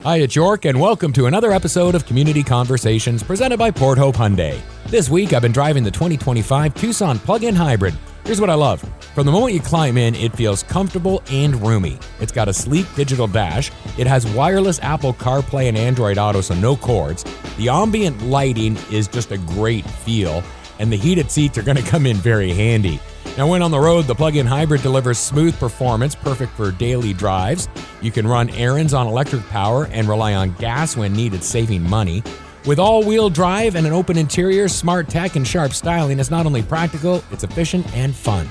Hi, it's York, and welcome to another episode of Community Conversations presented by Port Hope Hyundai. This week, I've been driving the 2025 Tucson Plug-in Hybrid. Here's what I love. From the moment you climb in, it feels comfortable and roomy. It's got a sleek digital dash. It has wireless Apple CarPlay and Android Auto, so no cords. The ambient lighting is just a great feel, and the heated seats are going to come in very handy. Now, when on the road, the plug-in hybrid delivers smooth performance, perfect for daily drives. You can run errands on electric power and rely on gas when needed, saving money. With all-wheel drive and an open interior, smart tech, and sharp styling, it's not only practical, it's efficient and fun.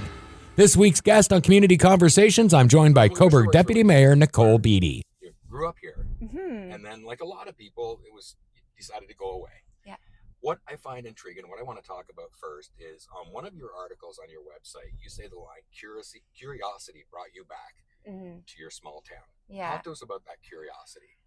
This week's guest on Community Conversations, I'm joined by Coburg Deputy Mayor Nicole Beatty. You grew up here, and then, like a lot of people, you decided to go away. Yeah. What I find intriguing, what I want to talk about first is on one of your articles on your website, you say the line, curiosity brought you back to your small town. Yeah. Talk to us about that curiosity.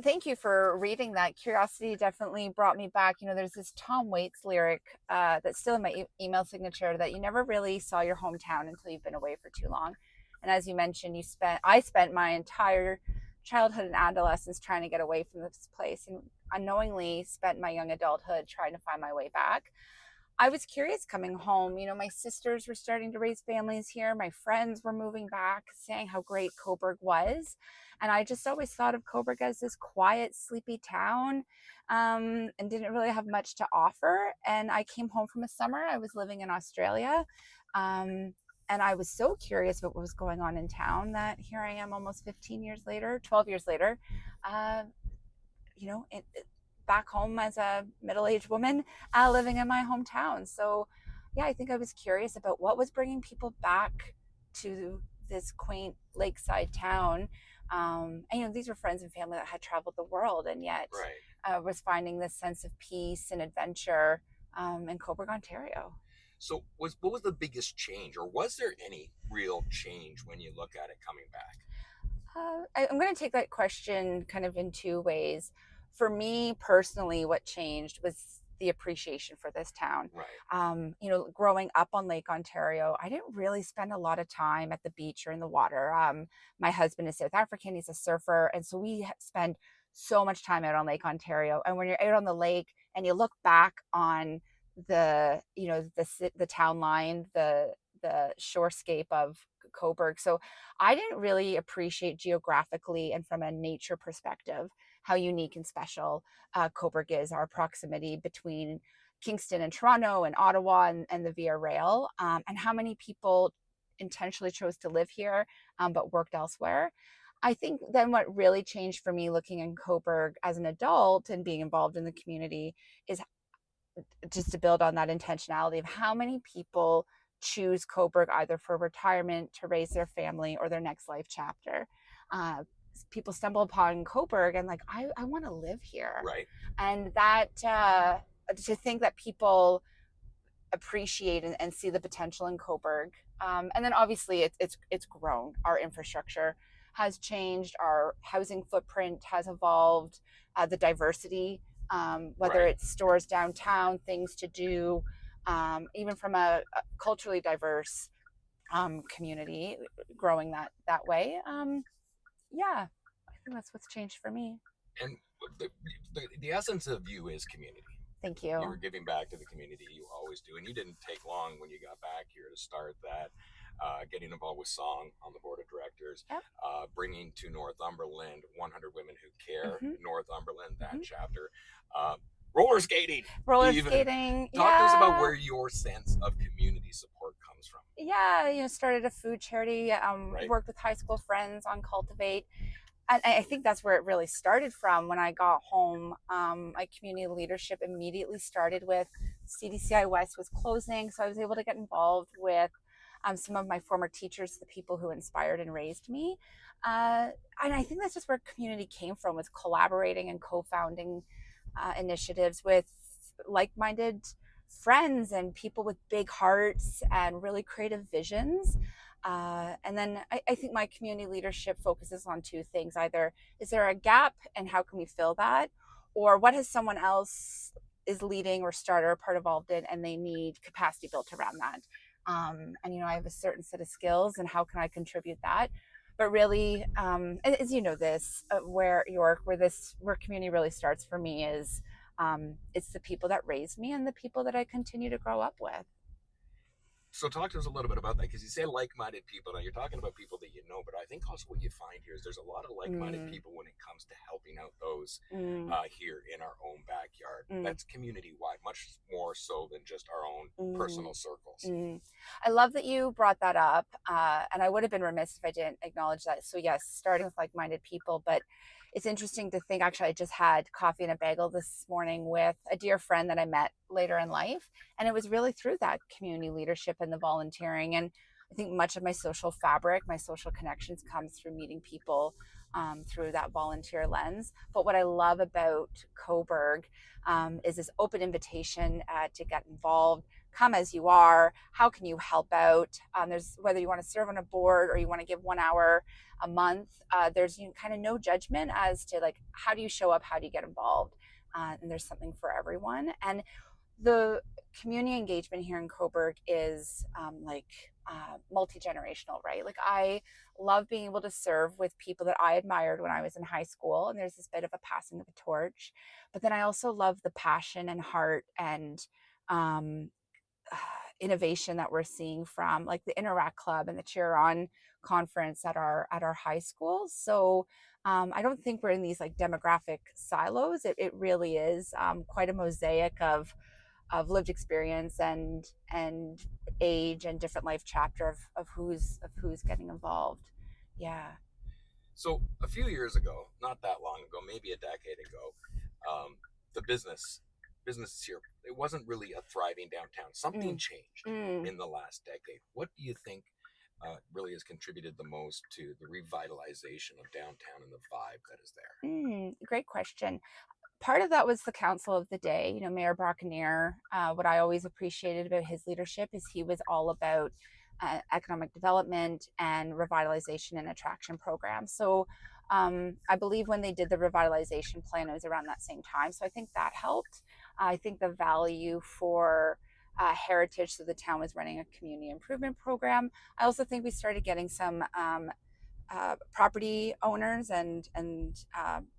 Thank you for reading that. Curiosity definitely brought me back. You know, there's this Tom Waits lyric that's still in my email signature that you never really saw your hometown until you've been away for too long. And as you mentioned, I spent my entire childhood and adolescence trying to get away from this place, and unknowingly spent my young adulthood trying to find my way back. I was curious coming home. You know, my sisters were starting to raise families here. My friends were moving back, saying how great Coburg was. And I just always thought of Coburg as this quiet, sleepy town, and didn't really have much to offer. And I came home from a summer. I was living in Australia. And I was so curious about what was going on in town that here I am almost 12 years later, back home as a middle-aged woman, living in my hometown. So yeah, I think I was curious about what was bringing people back to this quaint lakeside town. And these were friends and family that had traveled the world, and yet was finding this sense of peace and adventure in Coburg, Ontario. So what was the biggest change, or was there any real change when you look at it coming back? I'm going to take that question kind of in two ways. For me personally, what changed was the appreciation for this town. Right. Growing up on Lake Ontario, I didn't really spend a lot of time at the beach or in the water. My husband is South African, he's a surfer. And so we spend so much time out on Lake Ontario. And when you're out on the lake and you look back on the town line, the shorescape of Coburg. So I didn't really appreciate geographically and from a nature perspective how unique and special Coburg is, our proximity between Kingston and Toronto and Ottawa and the Via Rail, and how many people intentionally chose to live here but worked elsewhere. I think then what really changed for me looking in Coburg as an adult and being involved in the community is just to build on that intentionality of how many people choose Coburg either for retirement, to raise their family, or their next life chapter. People stumble upon Coburg and I want to live here. Right. And that to think that people appreciate and see the potential in Coburg. And then obviously it's grown. Our infrastructure has changed. Our housing footprint has evolved. The diversity, whether it's stores downtown, things to do, even from a culturally diverse community, growing that way. I think that's what's changed for me. And the essence of you is community. Thank you. You were giving back to the community, you always do, and you didn't take long when you got back here to start that. Getting involved with Song on the board of directors, bringing to Northumberland 100 Women Who Care, Northumberland, that chapter, roller skating. Talk to us about where your sense of community support comes from. Yeah, started a food charity, worked with high school friends on Cultivate. And I think that's where it really started from. When I got home, my community leadership immediately started with CDCI West was closing. So I was able to get involved with some of my former teachers, the people who inspired and raised me. And I think that's just where community came from, was collaborating and co-founding initiatives with like-minded friends and people with big hearts and really creative visions. And then I think my community leadership focuses on two things. Either is there a gap and how can we fill that? Or what has someone else is leading or started or part involved in and they need capacity built around that? And I have a certain set of skills and how can I contribute that? But really, as you know, this where York, where community really starts for me is it's the people that raised me and the people that I continue to grow up with. So talk to us a little bit about that, because you say like-minded people. Now you're talking about people that you know, but I think also what you find here is there's a lot of like-minded people when it comes to helping out those Mm, here in our own backyard. mm, That's community-wide, much more so than just our own mm, personal circles. mm. I love that you brought that up, and I would have been remiss if I didn't acknowledge that. So yes, starting with like-minded people, but it's interesting to think. Actually, I just had coffee and a bagel this morning with a dear friend that I met later in life, and it was really through that community leadership and the volunteering. And I think much of my social fabric, my social connections, comes through meeting people through that volunteer lens. But what I love about Coburg is this open invitation to get involved. Come as you are. How can you help out? There's whether you want to serve on a board or you want to give 1 hour a month. There's kind of no judgment as to like how do you show up, how do you get involved, and there's something for everyone. And the community engagement here in Coburg is multi-generational, right? Like I love being able to serve with people that I admired when I was in high school, and there's this bit of a passing of a torch. But then I also love the passion and heart and um, innovation that we're seeing from like the Interact Club and the Cheer On conference at our high schools. So I don't think we're in these like demographic silos. It really is quite a mosaic of lived experience and age and different life chapter of who's getting involved. Yeah. So a few years ago, not that long ago, maybe a decade ago, the businesses here, it wasn't really a thriving downtown. Something Mm. changed Mm. in the last decade. What do you think really has contributed the most to the revitalization of downtown and the vibe that is there? Great question. Part of that was the council of the day, Mayor Braconier. What I always appreciated about his leadership is he was all about economic development and revitalization and attraction programs. So I believe when they did the revitalization plan, it was around that same time. So I think that helped. I think the value for heritage, so the town was running a community improvement program. I also think we started getting some property owners and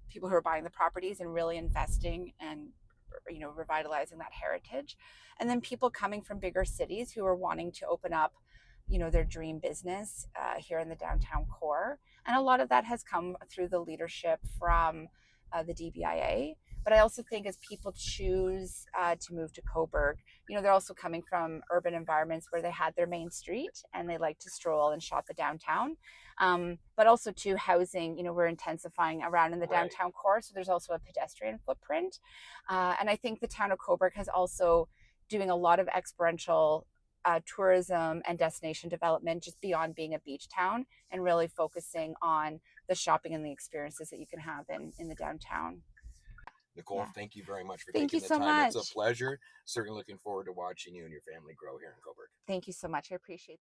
people who are buying the properties and really investing and revitalizing that heritage, and then people coming from bigger cities who are wanting to open up their dream business here in the downtown core. And a lot of that has come through the leadership from the DBIA. But I also think as people choose to move to Coburg, they're also coming from urban environments where they had their main street and they like to stroll and shop the downtown. But also to housing, we're intensifying around in the Right. downtown core. So there's also a pedestrian footprint. And I think the town of Coburg has also doing a lot of experiential tourism and destination development just beyond being a beach town, and really focusing on the shopping and the experiences that you can have in the downtown. Nicole, Yeah. thank you very much for Thank you taking the so time. It's a much. pleasure. Certainly looking forward to watching you and your family grow here in Coburg. Thank you so much. I appreciate that.